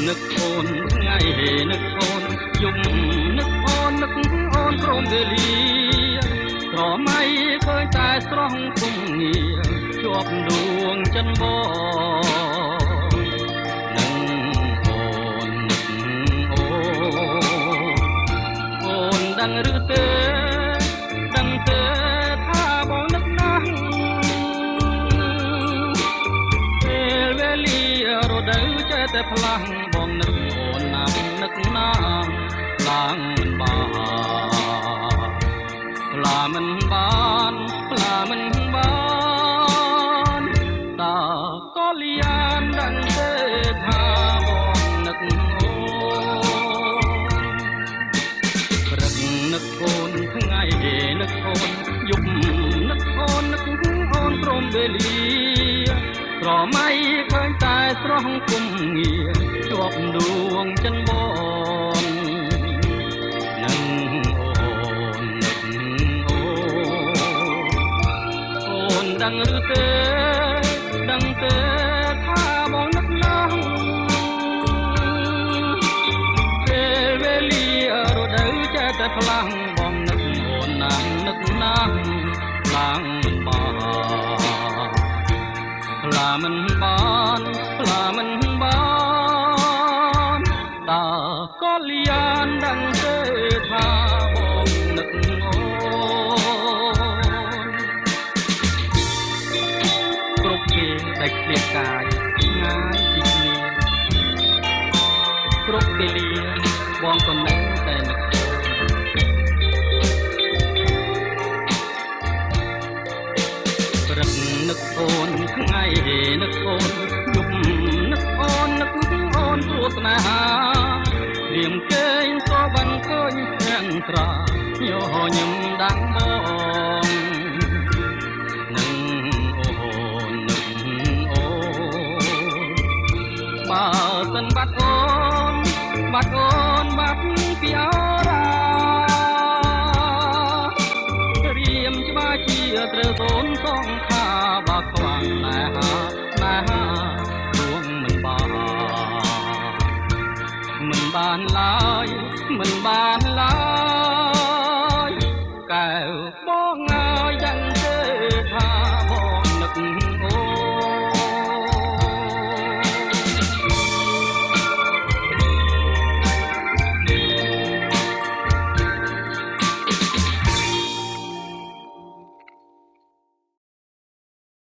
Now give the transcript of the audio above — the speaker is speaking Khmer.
នឹកអូនថ្ងៃនឹកអូនយំនឹកអូនព្រមវេលាក្រមៃឃើញតែស្រស់គុំងារជាប់ដួងចិនបងនឹងអូននឹកអូនដឹងឬទេដឹងទេថាបងនឹកណាស់ពេលវេលារដូវចេះតែផ្លាំងបងនឹកអូនណាស់នឹកណាស់ខ្លាំងមិនបានតើក៏លៀនដឹងទេថាបងនឹកអូនព្រឹកនឹកអូនថ្ងៃនឹកអូនយប់នឹកអូនព្រមវេលាក្រមៃឃើញតែស្រស់គុំងារជាប់ដួងចិនបងនឹងអូនដឹងឬទេថាបងនឹកណាស់ពេលវេលារដូវចេះតែផ្លាំងបងនឹកអូនណាស់នឹកណាស់ខ្លាំងមិនបានតើក៏លៀនដឹងទេថាបងនឹកអូនគ្រប់ពេលដែលឃ្លាតកាយឆ្ងាយពីគ្នាគ្រប់ពេលលាបងក៏នៅតែនឹកព្រឹកនឹកអូនថ្ងៃនឹកអូនយប់នឹកអូនព្រោះស្នេហាលៀមគេងក៏បានឃើញស្ងាត់ត្រាញញឹមដាំងបងនឹងអូនបើសិនបាត់អូនពីអរារៀមច្បាស់ជាត្រូវសូនសងខាបើខ្វាំងណែហារួងមិនបានឡើយកែវ